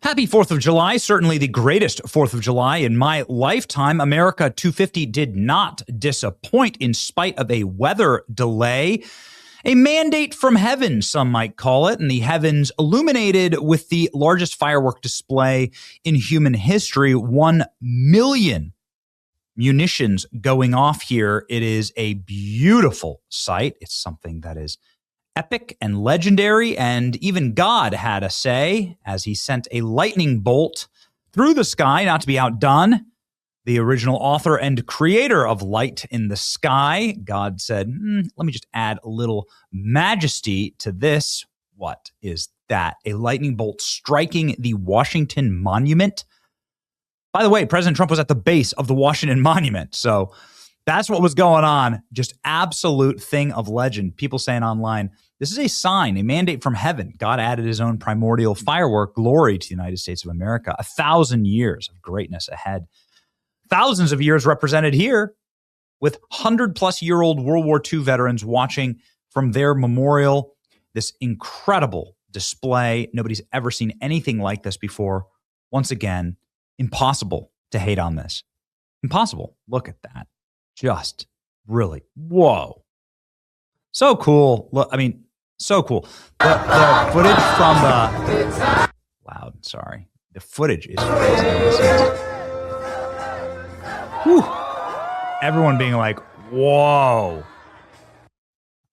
Happy 4th of July, certainly the greatest 4th of July in my lifetime. America 250 did not disappoint in spite of a weather delay. A mandate from heaven, some might call it, and the heavens illuminated with the largest firework display in human history. 1 million munitions going off here. It is a beautiful sight. It's something that is epic and legendary, and even God had a say as he sent a lightning bolt through the sky, not to be outdone. The original author and creator of Light in the Sky, God said, let me just add a little majesty to this. What is that? A lightning bolt striking the Washington Monument. By the way, President Trump was at the base of the Washington Monument, so that's what was going on. Just absolute thing of legend. People saying online, this is a sign, a mandate from heaven. God added his own primordial firework, glory to the United States of America. 1,000 years of greatness ahead. Thousands of years represented here with 100-plus-year-old World War II veterans watching from their memorial. This incredible display. Nobody's ever seen anything like this before. Once again, impossible to hate on this. Impossible. Look at that. Just really, whoa. So cool. Look, I mean, so cool. The footage from the... Loud, sorry. The footage is crazy. Whew. Everyone being like, whoa.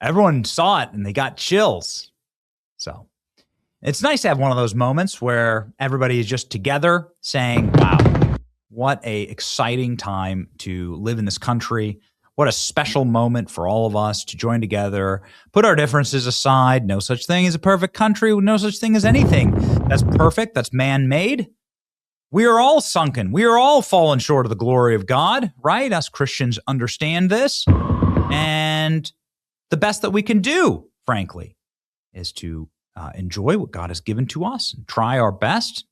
Everyone saw it and they got chills. So it's nice to have one of those moments where everybody is just together saying, wow, what a exciting time to live in this country. What a special moment for all of us to join together, put our differences aside. No such thing as a perfect country. No such thing as anything that's perfect, that's man-made. We are all sunken. We are all fallen short of the glory of God, right? Us Christians understand this. And the best that we can do, frankly, is to enjoy what God has given to us and try our best.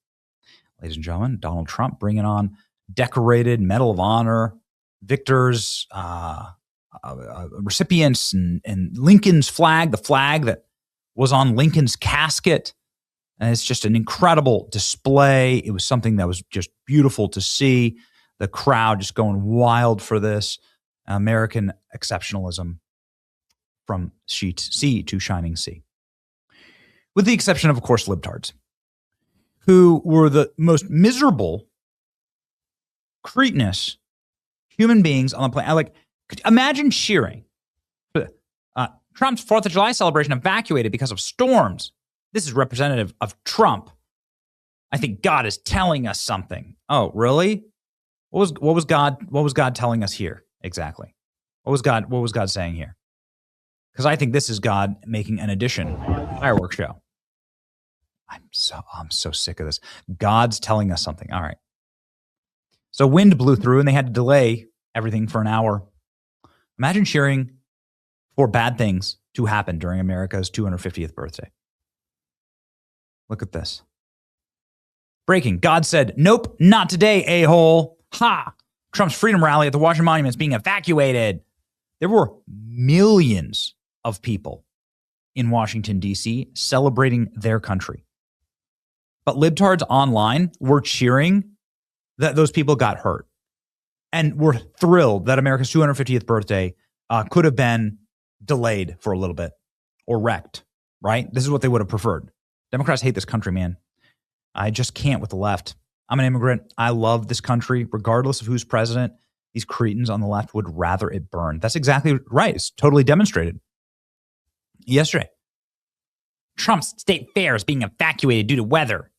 Ladies and gentlemen, Donald Trump bringing on decorated Medal of Honor victors, recipients, and Lincoln's flag, the flag that was on Lincoln's casket. And it's just an incredible display. It was something that was just beautiful to see. The crowd just going wild for this. American exceptionalism from sea to shining sea. With the exception of course, libtards, who were the most miserable, cretinous human beings on the planet. Like, imagine cheering. Trump's 4th of July celebration evacuated because of storms. This is representative of Trump. I think God is telling us something. Oh, really? What was God telling us here exactly? What was God saying here? Because I think this is God making an addition, fireworks show. I'm so sick of this. God's telling us something. All right. So wind blew through and they had to delay everything for an hour. Imagine cheering for bad things to happen during America's 250th birthday. Look at this. Breaking. God said, nope, not today, a-hole. Ha! Trump's freedom rally at the Washington Monument is being evacuated. There were millions of people in Washington, D.C. celebrating their country. But libtards online were cheering that those people got hurt and were thrilled that America's 250th birthday could have been delayed for a little bit or wrecked, right? This is what they would have preferred. Democrats hate this country, man. I just can't with the left. I'm an immigrant. I love this country, regardless of who's president. These cretins on the left would rather it burn. That's exactly right. It's totally demonstrated yesterday. Trump's state fair is being evacuated due to weather.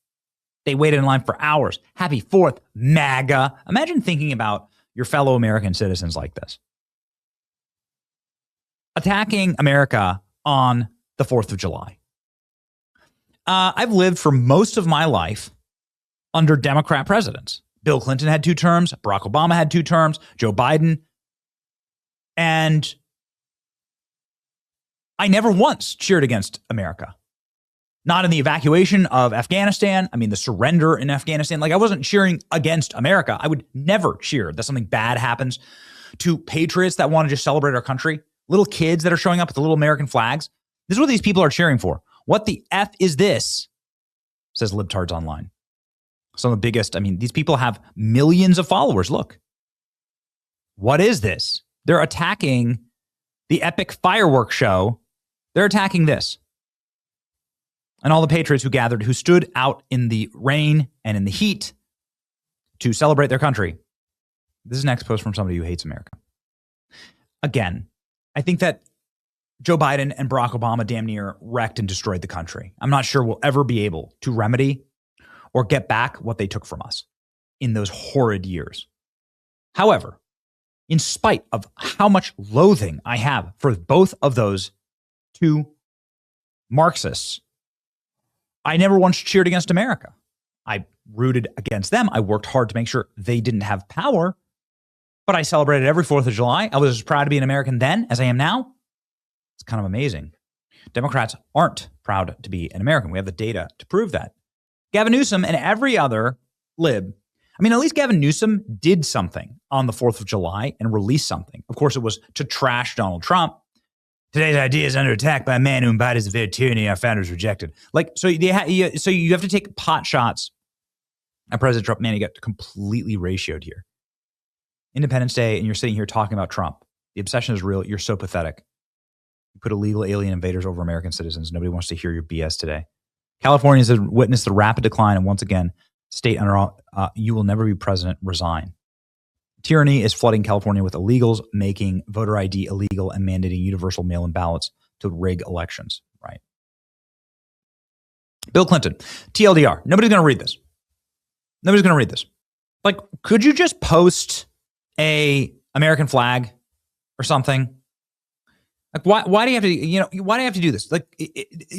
They waited in line for hours. Happy 4th, MAGA. Imagine thinking about your fellow American citizens like this. Attacking America on the 4th of July. I've lived for most of my life under Democrat presidents. Bill Clinton had 2 terms. Barack Obama had 2 terms. Joe Biden. And I never once cheered against America. Not in the evacuation of Afghanistan. I mean, the surrender in Afghanistan. Like, I wasn't cheering against America. I would never cheer that something bad happens to patriots that want to just celebrate our country. Little kids that are showing up with the little American flags. This is what these people are cheering for. What the F is this? Says libtards online. Some of the biggest, these people have millions of followers. Look, what is this? They're attacking the epic fireworks show. They're attacking this. And all the patriots who gathered, who stood out in the rain and in the heat to celebrate their country. This is an next post from somebody who hates America. Again, I think that Joe Biden and Barack Obama damn near wrecked and destroyed the country. I'm not sure we'll ever be able to remedy or get back what they took from us in those horrid years. However, in spite of how much loathing I have for both of those two Marxists, I never once cheered against America. I rooted against them. I worked hard to make sure they didn't have power, but I celebrated every 4th of July. I was as proud to be an American then as I am now. It's kind of amazing. Democrats aren't proud to be an American. We have the data to prove that. Gavin Newsom and every other lib, at least Gavin Newsom did something on the 4th of July and released something. Of course, it was to trash Donald Trump. Today's idea is under attack by a man who embodies the very tyranny our founders rejected. So you have to take pot shots at President Trump. Man, he got completely ratioed here. Independence Day, and you're sitting here talking about Trump. The obsession is real. You're so pathetic. You put illegal alien invaders over American citizens. Nobody wants to hear your BS today. Californians have witnessed the rapid decline, and once again, state under you will never be president, resign. Tyranny is flooding California with illegals, making voter ID illegal and mandating universal mail-in ballots to rig elections. Right. Bill Clinton, TLDR. Nobody's going to read this. Nobody's going to read this. Could you just post a American flag or something? Why do you have to, why do you have to do this?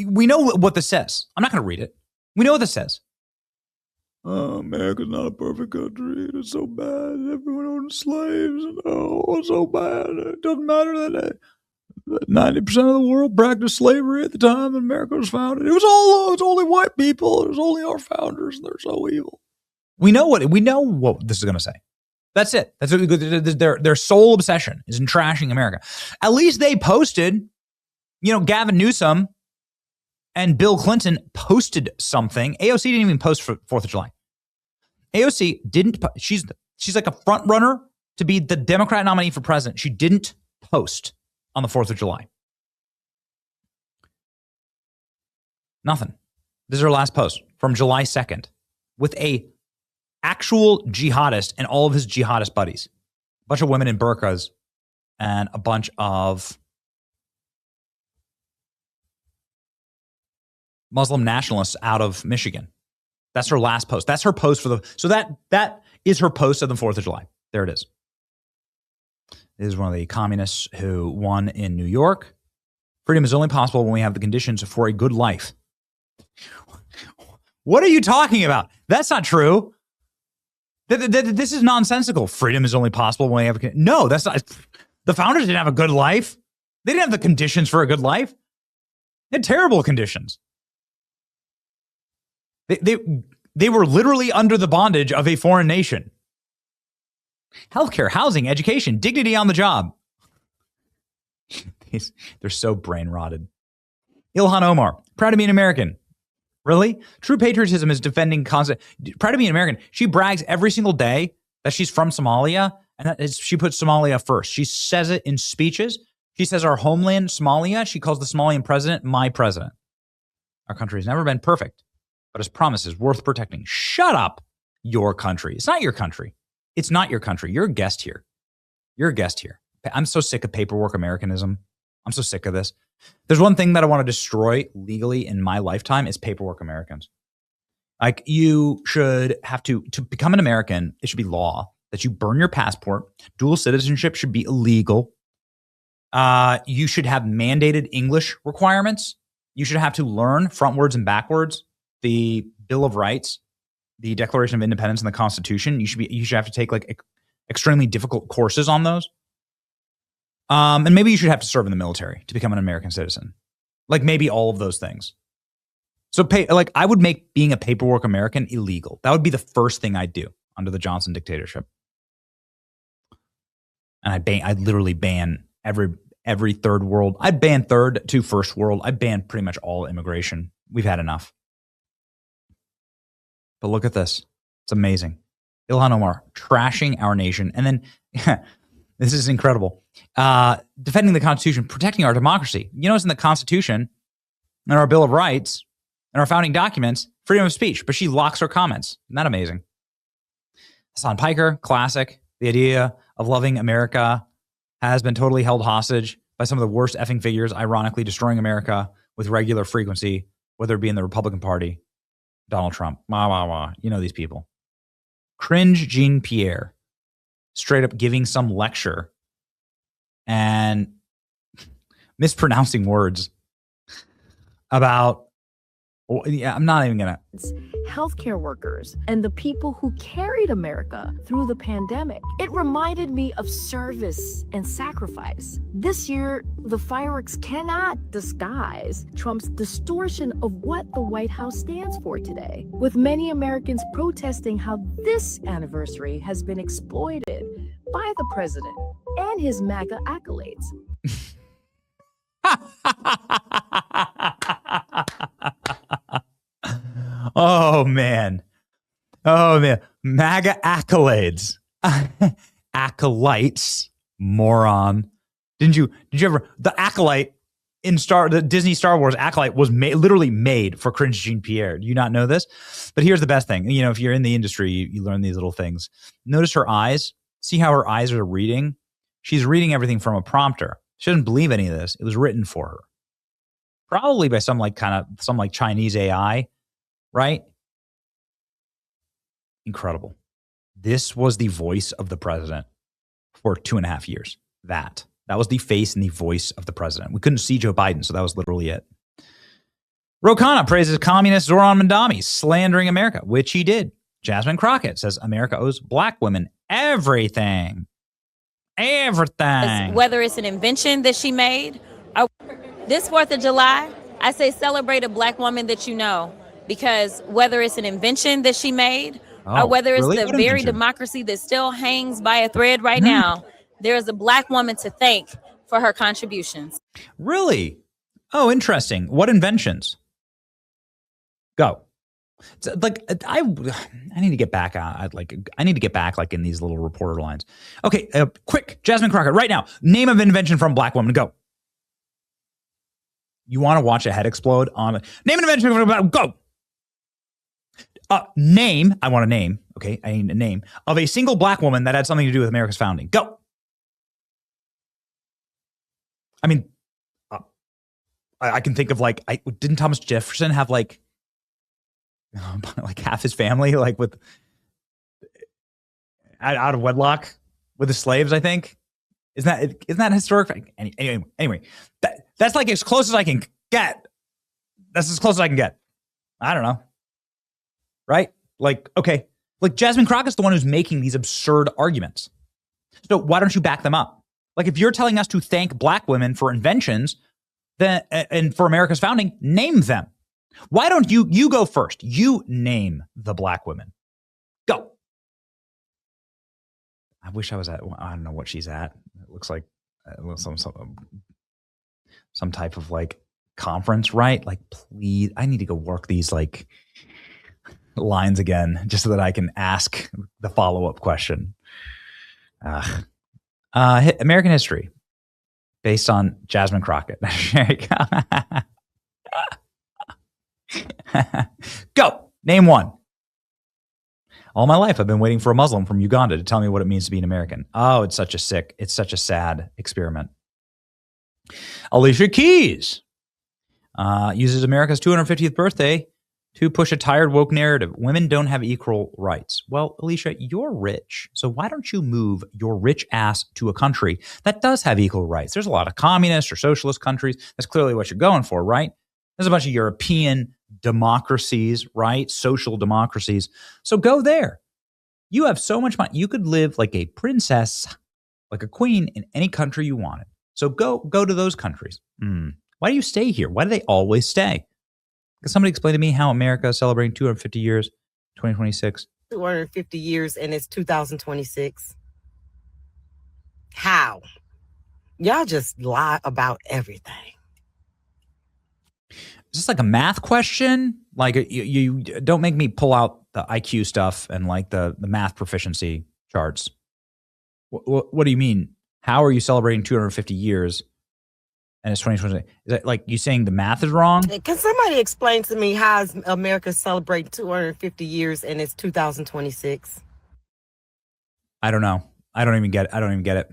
We know what this says. I'm not going to read it. We know what this says. America's not a perfect country. It's so bad. Everyone owned slaves. Oh, it's so bad. It doesn't matter that 90% of the world practiced slavery at the time that America was founded. It's only white people. It was only our founders, and they're so evil. We know what this is going to say. That's it. That's their sole obsession is in trashing America. At least they posted, Gavin Newsom and Bill Clinton posted something. AOC didn't even post for 4th of July. AOC didn't. She's like a front runner to be the Democrat nominee for president. She didn't post on the 4th of July. Nothing. This is her last post from July 2nd with a actual jihadist and all of his jihadist buddies. A bunch of women in burqas and a bunch of Muslim nationalists out of Michigan. That's her last post. That's her post so that is her post of the 4th of July. There it is. This is one of the communists who won in New York. Freedom is only possible when we have the conditions for a good life. What are you talking about? That's not true. This is nonsensical. Freedom is only possible when we have no, that's not. The founders didn't have a good life. They didn't have the conditions for a good life. They had terrible conditions. They were literally under the bondage of a foreign nation. Healthcare, housing, education, dignity on the job. They're so brain rotted. Ilhan Omar, proud to be an American. Really? True patriotism is defending proud to be an American. She brags every single day that she's from Somalia, and she puts Somalia first. She says it in speeches. She says our homeland, Somalia, she calls the Somalian president my president. Our country has never been perfect, but its promises worth protecting. Shut up, your country. It's not your country. It's not your country. You're a guest here. You're a guest here. I'm so sick of paperwork Americanism. I'm so sick of this. There's one thing that I want to destroy legally in my lifetime is paperwork Americans. Like, you should have to become an American, it should be law that you burn your passport. Dual citizenship should be illegal. You should have mandated English requirements. You should have to learn frontwards and backwards the Bill of Rights, the Declaration of Independence, and the Constitution. You should have to take extremely difficult courses on those. And maybe you should have to serve in the military to become an American citizen. Like, maybe all of those things. So I would make being a paperwork American illegal. That would be the first thing I'd do under the Johnson dictatorship. And I'd literally ban every third world. I'd ban third to first world. I'd ban pretty much all immigration. We've had enough. But look at this. It's amazing. Ilhan Omar trashing our nation. And then, this is incredible, defending the Constitution, protecting our democracy. You know, it's in the Constitution and our Bill of Rights and our founding documents, freedom of speech, but she locks her comments. Isn't that amazing? Hassan Piker, classic. The idea of loving America has been totally held hostage by some of the worst effing figures, ironically destroying America with regular frequency, whether it be in the Republican Party, Donald Trump, you know these people. Cringe Jean-Pierre, straight up giving some lecture and mispronouncing words about, I'm not even gonna. Healthcare workers and the people who carried America through the pandemic. It reminded me of service and sacrifice. This year, the fireworks cannot disguise Trump's distortion of what the White House stands for today, with many Americans protesting how this anniversary has been exploited by the president and his MAGA accolades. Oh man. MAGA accolades. Acolytes, moron. Did you ever, the acolyte in the Disney Star Wars acolyte was literally made for Cringe Jean-Pierre. Do you not know this? But here's the best thing. You know, if you're in the industry, you learn these little things. Notice her eyes. See how her eyes are reading? She's reading everything from a prompter. She doesn't believe any of this. It was written for her. Probably by some Chinese AI, right? Incredible. This was the voice of the president for 2.5 years. That was the face and the voice of the president. We couldn't see Joe Biden, so that was literally it. Ro Khanna praises communist Zoran Mandami slandering America, which he did. Jasmine Crockett says America owes black women everything. Everything. Whether it's an invention that she made, or this 4th of July, I say celebrate a black woman that you know, because whether it's an invention that she made, or whether it's the very democracy that still hangs by a thread right now, there is a black woman to thank for her contributions. Really? Oh, interesting. What inventions? Go. Like I need to get back. I need to get back like in these little reporter lines. Okay, quick, Jasmine Crockett, right now. Name of invention from black woman. Go. You want to watch a head explode on a name an invention from black? Go. Name. I want a name. Okay, I need a name of a single black woman that had something to do with America's founding. Go. I mean, I can think of didn't Thomas Jefferson have like half his family with out of wedlock with the slaves? I think isn't that historic? Anyway, that's like as close as I can get. That's as close as I can get. I don't know, right? Okay, Jasmine Crockett's the one who's making these absurd arguments. So why don't you back them up? If you're telling us to thank black women for inventions, then and for America's founding, name them. Why don't you go first? You name the black women. Go. I wish I was at, I don't know what she's at. It looks like some type of conference, right? Please, I need to go work these lines again just so that I can ask the follow-up question. American history based on Jasmine Crockett. There you go. Go. Name one. All my life, I've been waiting for a Muslim from Uganda to tell me what it means to be an American. Oh, it's such a sad experiment. Alicia Keys uses America's 250th birthday to push a tired woke narrative. Women don't have equal rights. Well, Alicia, you're rich. So why don't you move your rich ass to a country that does have equal rights? There's a lot of communist or socialist countries. That's clearly what you're going for, right? There's a bunch of European democracies, right? Social democracies. So go there. You have so much money. You could live like a princess, like a queen in any country you wanted. So go to those countries. Why do you stay here? Why do they always stay? Can somebody explain to me how America is celebrating 250 years, 2026? 250 years and it's 2026. How? Y'all just lie about everything. Is this like a math question? You don't make me pull out the IQ stuff and like the math proficiency charts. What do you mean? How are you celebrating 250 years and it's 2020? Is that like you saying the math is wrong? Can somebody explain to me how is America celebrating 250 years and it's 2026? I don't know. I don't even get it.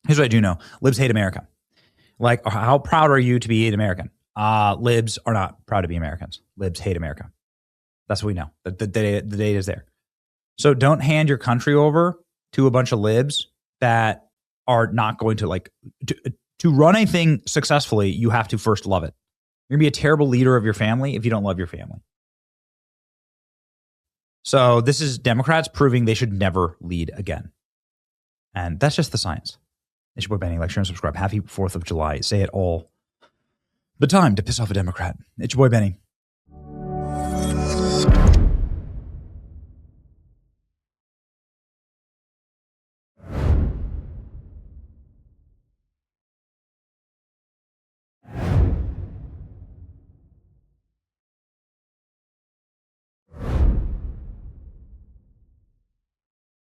Here's what I do know. Libs hate America. Like, how proud are you to be an American? Libs are not proud to be Americans. Libs hate America. That's what we know. The data is there. So don't hand your country over to a bunch of libs that are not going to like to run anything successfully. You have to first love it. You're gonna be a terrible leader of your family if you don't love your family. So this is Democrats proving they should never lead again. And that's just the science. It's your boy Benny. Like, share, and subscribe. Happy 4th of July. Say it all the time to piss off a Democrat. It's your boy Benny.